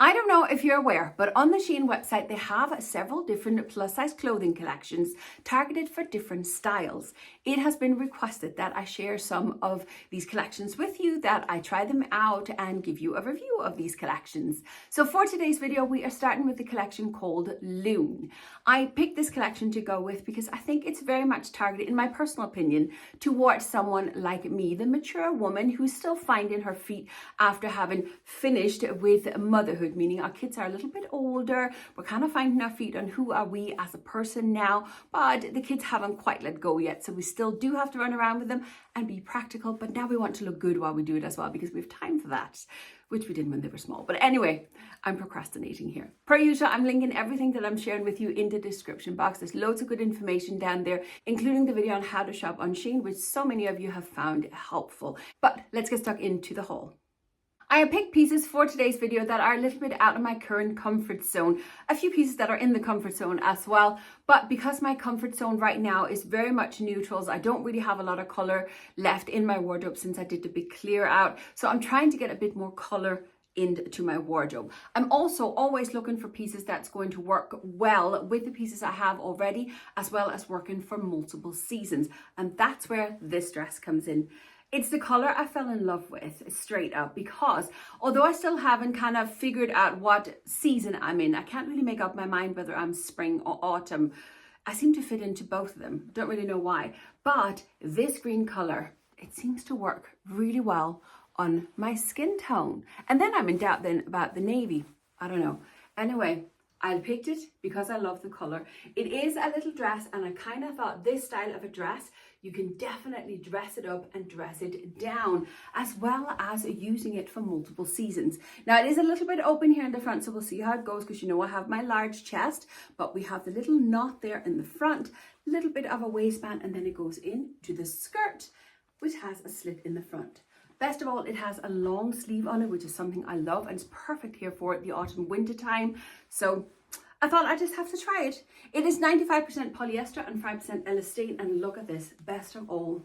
I don't know if you're aware, but on the SHEIN website, they have several different plus size clothing collections targeted for different styles. It has been requested that I share some of these collections with you, that I try them out and give you a review of these collections. So for today's video, we are starting with the collection called Lune. I picked this collection to go with because I think it's very much targeted, in my personal opinion, towards someone like me, the mature woman who's still finding her feet after having finished with motherhood. Meaning our kids are a little bit older, we're kind of finding our feet on who are we as a person now, but the kids haven't quite let go yet, so we still do have to run around with them and be practical, but now we want to look good while we do it as well, because we have time for that, which we didn't when they were small. But anyway, I'm procrastinating here. Per usual, I'm linking everything that I'm sharing with you in the description box. There's loads of good information down there, including the video on how to shop on SHEIN, which so many of you have found helpful. But let's get stuck into the haul. I have picked pieces for today's video that are a little bit out of my current comfort zone. A few pieces that are in the comfort zone as well. But because my comfort zone right now is very much neutrals, I don't really have a lot of color left in my wardrobe since I did the big clear out. So I'm trying to get a bit more color into my wardrobe. I'm also always looking for pieces that's going to work well with the pieces I have already, as well as working for multiple seasons. And that's where this dress comes in. It's the color I fell in love with straight up, because although I still haven't kind of figured out what season I'm in, I can't really make up my mind whether I'm spring or autumn. I seem to fit into both of them. Don't really know why. But this green color, it seems to work really well on my skin tone. And then I'm in doubt then about the navy. I don't know. Anyway, I picked it because I love the color. It is a little dress, and I kind of thought this style of a dress, you can definitely dress it up and dress it down, as well as using it for multiple seasons. Now it is a little bit open here in the front, so we'll see how it goes, because you know I have my large chest, but we have the little knot there in the front, little bit of a waistband, and then it goes into the skirt, which has a slit in the front. Best of all, it has a long sleeve on it, which is something I love, and it's perfect here for the autumn winter time. So I thought I just have to try it. It is 95% polyester and 5% elastane, and look at this, best of all,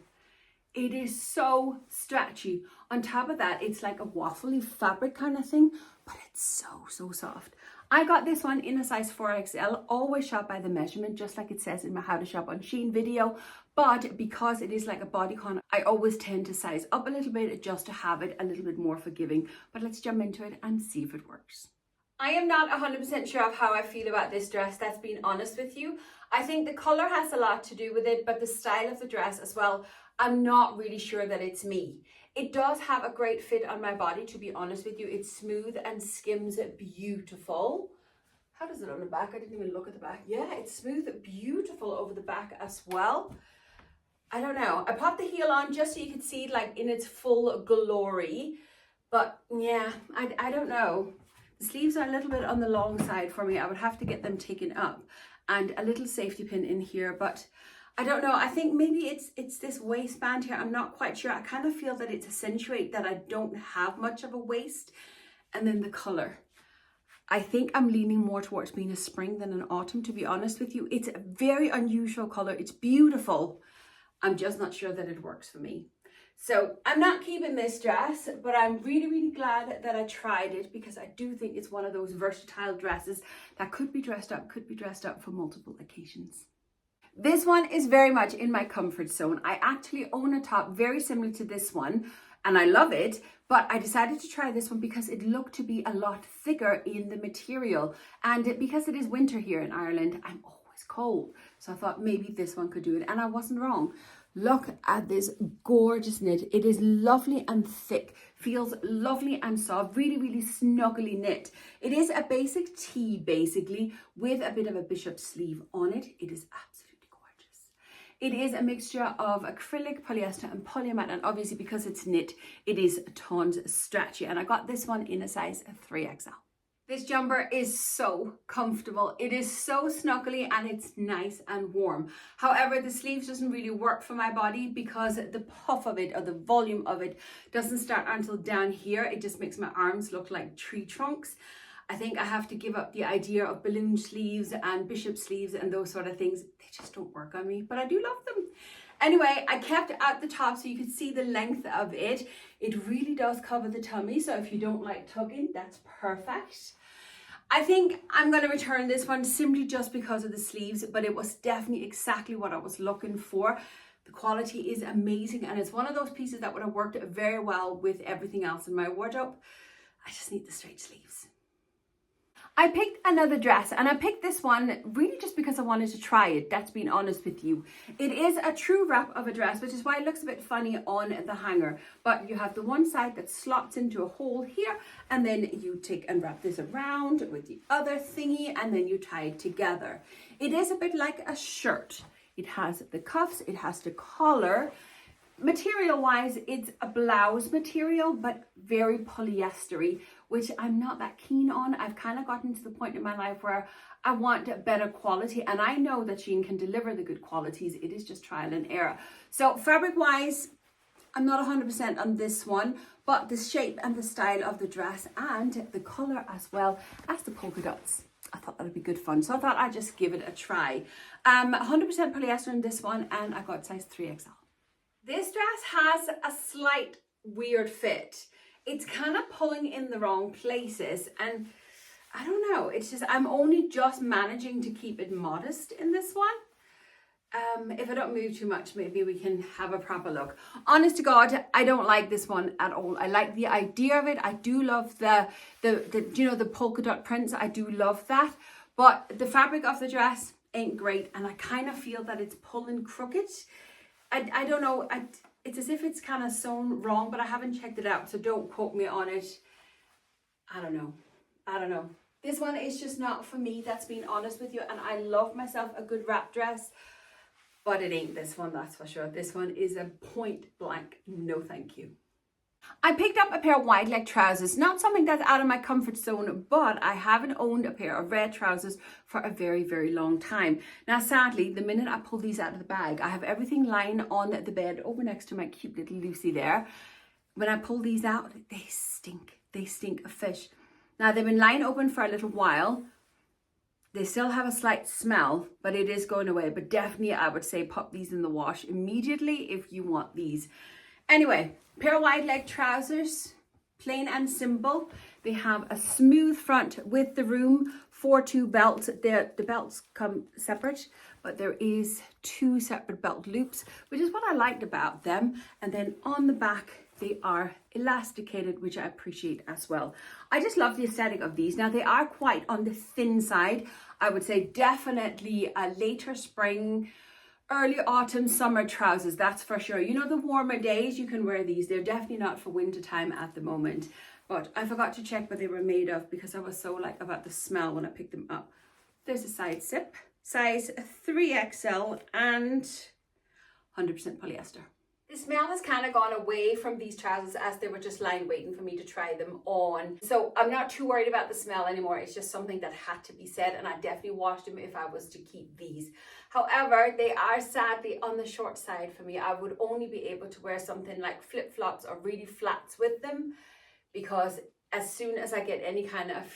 it is so stretchy. On top of that, it's like a waffly fabric kind of thing, but it's so soft. I got this one in a size 4XL, always shop by the measurement, just like it says in my how to shop on SHEIN video. But because it is like a bodycon, I always tend to size up a little bit just to have it a little bit more forgiving. But let's jump into it and see if it works. I am not 100% sure of how I feel about this dress, that's being honest with you. I think the color has a lot to do with it, but the style of the dress as well, I'm not really sure that it's me. It does have a great fit on my body, to be honest with you. It's smooth and skims beautiful. How does it on the back? I didn't even look at the back. Yeah, it's smooth, beautiful over the back as well. I don't know. I popped the heel on just so you could see it like in its full glory. But yeah, I don't know. The sleeves are a little bit on the long side for me. I would have to get them taken up, and a little safety pin in here, but I don't know. I think maybe it's this waistband here. I'm not quite sure. I kind of feel that it's accentuate that I don't have much of a waist. And then the color. I think I'm leaning more towards being a spring than an autumn, to be honest with you. It's a very unusual color. It's beautiful. I'm just not sure that it works for me. So I'm not keeping this dress, but I'm really glad that I tried it, because I do think it's one of those versatile dresses that could be dressed up for multiple occasions. This one is very much in my comfort zone. I actually own a top very similar to this one, and I love it, but I decided to try this one because it looked to be a lot thicker in the material. And because it is winter here in Ireland, I'm always cold. So I thought maybe this one could do it, and I wasn't wrong. Look at this gorgeous knit. It is lovely and thick, feels lovely and soft, really snuggly knit. It is a basic tee basically, with a bit of a bishop sleeve on it. It is absolutely gorgeous. It is a mixture of acrylic, polyester and polyamide, and obviously because it's knit, it is tons stretchy, and I got this one in a size 3XL. This jumper is so comfortable. It is so snuggly and it's nice and warm. However, the sleeves doesn't really work for my body because the puff of it, or the volume of it, doesn't start until down here. It just makes my arms look like tree trunks. I think I have to give up the idea of balloon sleeves and bishop sleeves and those sort of things. They just don't work on me, but I do love them. Anyway, I kept at the top so you could see the length of it. It really does cover the tummy, so if you don't like tugging, that's perfect. I think I'm going to return this one simply just because of the sleeves, but it was definitely exactly what I was looking for. The quality is amazing, and it's one of those pieces that would have worked very well with everything else in my wardrobe. I just need the straight sleeves. I picked another dress, and I picked this one really just because I wanted to try it. That's being honest with you. It is a true wrap of a dress, which is why it looks a bit funny on the hanger. But you have the one side that slots into a hole here, and then you take and wrap this around with the other thingy, and then you tie it together. It is a bit like a shirt. It has the cuffs, it has the collar. Material wise, it's a blouse material, but very polyestery, which I'm not that keen on. I've kind of gotten to the point in my life where I want better quality, and I know that SHEIN can deliver the good qualities. It is just trial and error. So fabric wise, I'm not 100% on this one, but the shape and the style of the dress and the color as well as the polka dots, I thought that would be good fun. So I thought I'd just give it a try. 100% polyester in this one, and I got size 3XL. This dress has a slight weird fit. It's kind of pulling in the wrong places, and I don't know, it's just, I'm only just managing to keep it modest in this one. If I don't move too much, maybe we can have a proper look. Honest to God, I don't like this one at all. I like the idea of it. I do love the you know, the polka dot prints. I do love that, but the fabric of the dress ain't great, and I kind of feel that it's pulling crooked. I don't know, it's as if it's kind of sewn wrong, but I haven't checked it out, so don't quote me on it. I don't know. This one is just not for me, that's being honest with you, and I love myself a good wrap dress, but it ain't this one, that's for sure. This one is a point blank, no thank you. I picked up a pair of wide leg trousers, not something that's out of my comfort zone, but I haven't owned a pair of red trousers for a very, very long time. Now, sadly, the minute I pull these out of the bag, I have everything lying on the bed over next to my cute little Lucy there. When I pull these out, they stink. They stink of fish. Now, they've been lying open for a little while. They still have a slight smell, but it is going away. But definitely, I would say pop these in the wash immediately if you want these. Anyway, pair of wide leg trousers, plain and simple. They have a smooth front with the room for two belts. The belts come separate, but there is two separate belt loops, which is what I liked about them. And then on the back, they are elasticated, which I appreciate as well. I just love the aesthetic of these. Now, they are quite on the thin side. I would say definitely a later spring, early autumn, summer trousers, that's for sure. You know, the warmer days, you can wear these. They're definitely not for winter time at the moment. But I forgot to check what they were made of because I was so like about the smell when I picked them up. There's a side zip, size 3XL and 100% polyester. The smell has kind of gone away from these trousers as they were just lying waiting for me to try them on. So I'm not too worried about the smell anymore. It's just something that had to be said, and I definitely washed them if I was to keep these. However, they are sadly on the short side for me. I would only be able to wear something like flip-flops or really flats with them, because as soon as I get any kind of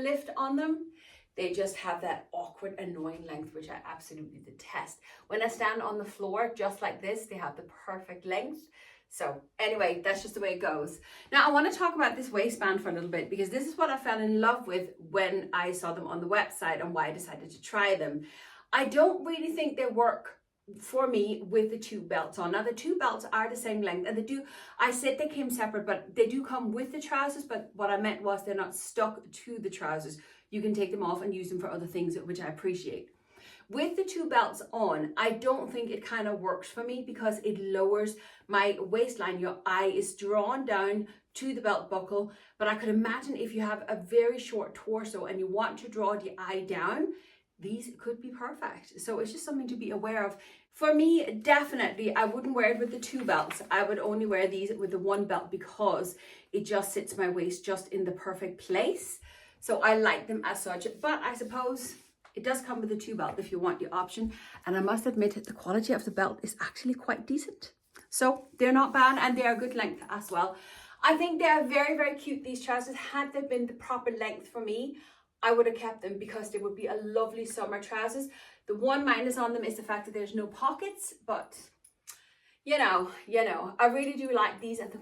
lift on them, they just have that awkward, annoying length, which I absolutely detest. When I stand on the floor, just like this, they have the perfect length. So anyway, that's just the way it goes. Now, I want to talk about this waistband for a little bit, because this is what I fell in love with when I saw them on the website and why I decided to try them. I don't really think they work for me with the two belts on. Now, the two belts are the same length, and I said they came separate, but they do come with the trousers. But what I meant was they're not stuck to the trousers. You can take them off and use them for other things, which I appreciate. With the two belts on, I don't think it kind of works for me because it lowers my waistline. Your eye is drawn down to the belt buckle, but I could imagine if you have a very short torso and you want to draw the eye down, these could be perfect. So it's just something to be aware of. For me, definitely, I wouldn't wear it with the two belts. I would only wear these with the one belt because it just sits my waist just in the perfect place. So I like them as such, but I suppose it does come with a two belt if you want the option. And I must admit, the quality of the belt is actually quite decent. So they're not bad, and they're a good length as well. I think they are very, very cute, these trousers. Had they been the proper length for me, I would have kept them because they would be a lovely summer trousers. The one minus on them is the fact that there's no pockets, but you know, I really do like these, and the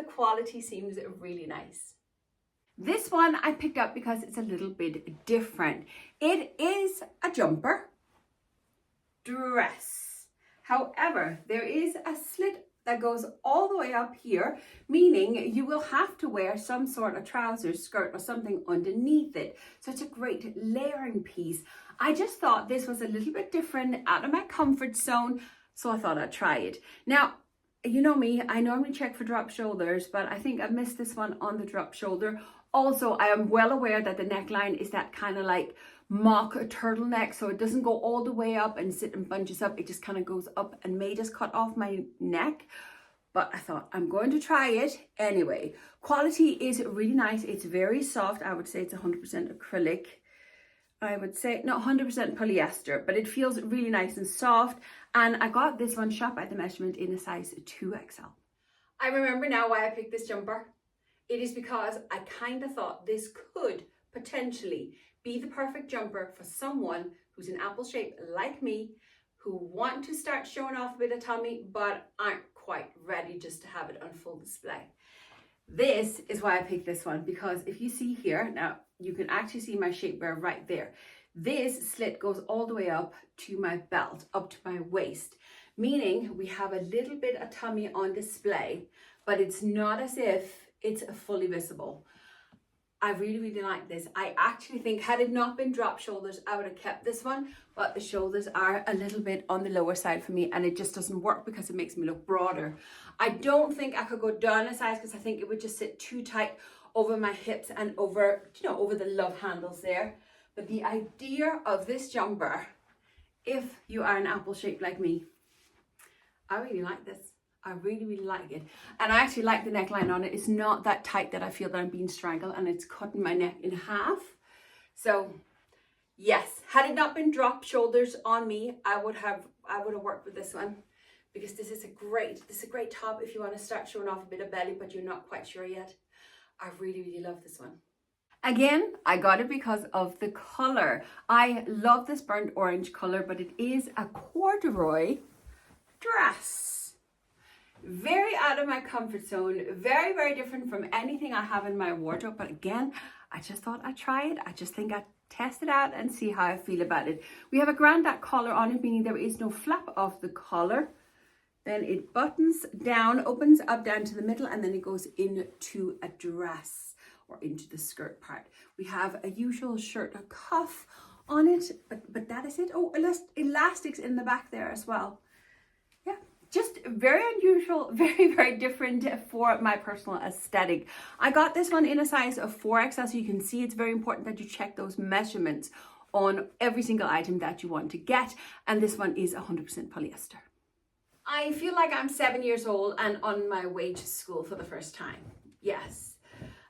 quality seems really nice. This one I picked up because it's a little bit different. It is a jumper dress. However, there is a slit that goes all the way up here, meaning you will have to wear some sort of trousers, skirt, or something underneath it. So it's a great layering piece. I just thought this was a little bit different, out of my comfort zone, so I thought I'd try it. Now, you know me, I normally check for drop shoulders, but I think I missed this one on the drop shoulder. Also, I am well aware that the neckline is that kind of like mock turtleneck, so it doesn't go all the way up and sit and bunches up. It just kind of goes up and may just cut off my neck. But I thought I'm going to try it anyway. Quality is really nice. It's very soft. I would say it's 100% acrylic. I would say not 100% polyester, but it feels really nice and soft. And I got this one shop at the measurement in a size 2XL. I remember now why I picked this jumper. It is because I kind of thought this could potentially be the perfect jumper for someone who's in apple shape like me, who want to start showing off a bit of tummy, but aren't quite ready just to have it on full display. This is why I picked this one, because if you see here, now you can actually see my shapewear right there. This slit goes all the way up to my belt, up to my waist, meaning we have a little bit of tummy on display, but it's not as if it's fully visible. I really, really like this. I actually think had it not been drop shoulders, I would have kept this one, but the shoulders are a little bit on the lower side for me, and it just doesn't work because it makes me look broader. I don't think I could go down a size because I think it would just sit too tight over my hips and over, you know, over the love handles there. But the idea of this jumper, if you are an apple shape like me, I really like this. I really, really like it. And I actually like the neckline on it. It's not that tight that I feel that I'm being strangled, and it's cutting my neck in half. So yes, had it not been drop shoulders on me, I would have worked with this one, because this is a great top if you want to start showing off a bit of belly, but you're not quite sure yet. I really, really love this one. Again, I got it because of the color. I love this burnt orange color, but it is a corduroy dress. Very out of my comfort zone, very, very different from anything I have in my wardrobe. But again, I just thought I'd try it. I just think I'd test it out and see how I feel about it. We have a grandad collar on it, meaning there is no flap of the collar. Then it buttons down, opens up down to the middle, and then it goes into a dress or into the skirt part. We have a usual shirt, a cuff on it, but that is it. Oh, elastics in the back there as well. Yeah. Just very unusual, very, very different for my personal aesthetic. I got this one in a size of 4XL, so you can see it's very important that you check those measurements on every single item that you want to get. And this one is 100% polyester. I feel like I'm 7 years old and on my way to school for the first time. Yes.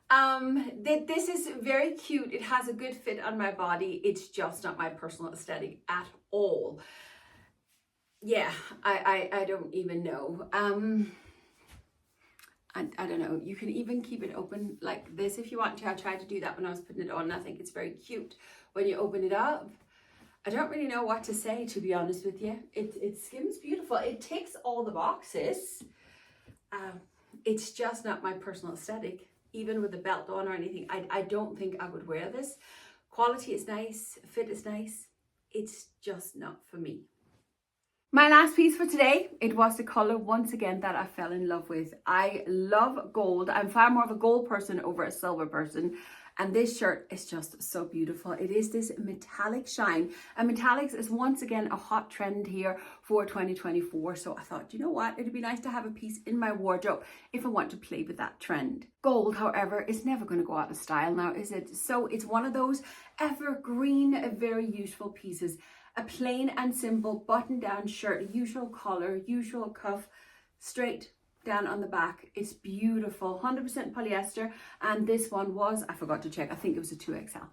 This is very cute. It has a good fit on my body. It's just not my personal aesthetic at all. Yeah, I don't even know. I don't know. You can even keep it open like this if you want to. I tried to do that when I was putting it on. I think it's very cute when you open it up. I don't really know what to say, to be honest with you. It skims beautiful. It ticks all the boxes. It's just not my personal aesthetic, even with the belt on or anything. I don't think I would wear this. Quality is nice. Fit is nice. It's just not for me. My last piece for today, it was the color once again that I fell in love with. I love gold. I'm far more of a gold person over a silver person. And this shirt is just so beautiful. It is this metallic shine. And metallics is once again a hot trend here for 2024. So I thought, you know what? It'd be nice to have a piece in my wardrobe if I want to play with that trend. Gold, however, is never going to go out of style now, is it? So it's one of those evergreen, very useful pieces. A plain and simple button-down shirt, usual collar, usual cuff, straight down on the back. It's beautiful, 100% polyester, and this one was, I forgot to check, I think it was a 2XL.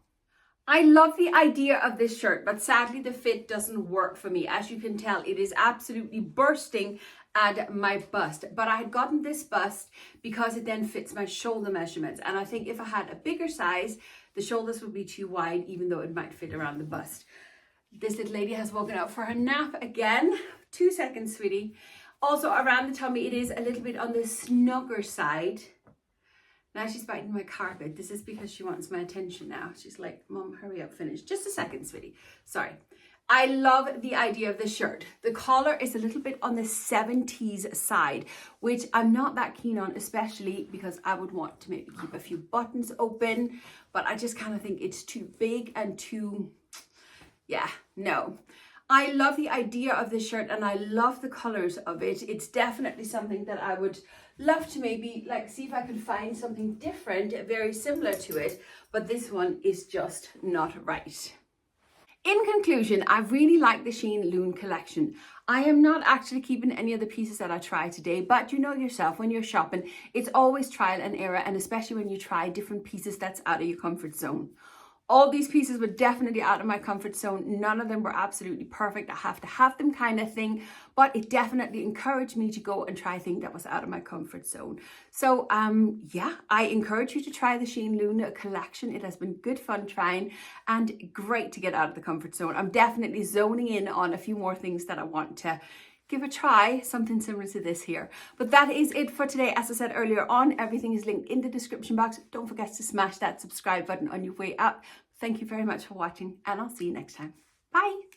I love the idea of this shirt, but sadly the fit doesn't work for me. As you can tell, it is absolutely bursting at my bust, but I had gotten this bust because it then fits my shoulder measurements, and I think if I had a bigger size, the shoulders would be too wide, even though it might fit around the bust. This little lady has woken up for her nap again. 2 seconds, sweetie. Also around the tummy, it is a little bit on the snugger side. Now she's biting my carpet. This is because she wants my attention now. She's like, Mom, hurry up, finish. Just a second, sweetie. Sorry. I love the idea of the shirt. The collar is a little bit on the 70s side, which I'm not that keen on, especially because I would want to maybe keep a few buttons open, but I just kind of think it's too big and too, yeah, no. I love the idea of the shirt and I love the colors of it. It's definitely something that I would love to maybe like see if I could find something different, very similar to it, but this one is just not right. In conclusion, I really like the SHEIN LUNE collection. I am not actually keeping any of the pieces that I tried today, but you know yourself, when you're shopping, it's always trial and error, and especially when you try different pieces that's out of your comfort zone. All these pieces were definitely out of my comfort zone. None of them were absolutely perfect. I have to have them kind of thing, but it definitely encouraged me to go and try a thing that was out of my comfort zone. So yeah, I encourage you to try the SHEIN LUNE collection. It has been good fun trying and great to get out of the comfort zone. I'm definitely zoning in on a few more things that I want to give a try, something similar to this here. But that is it for today. As I said earlier on, everything is linked in the description box. Don't forget to smash that subscribe button on your way up. Thank you very much for watching, and I'll see you next time. Bye.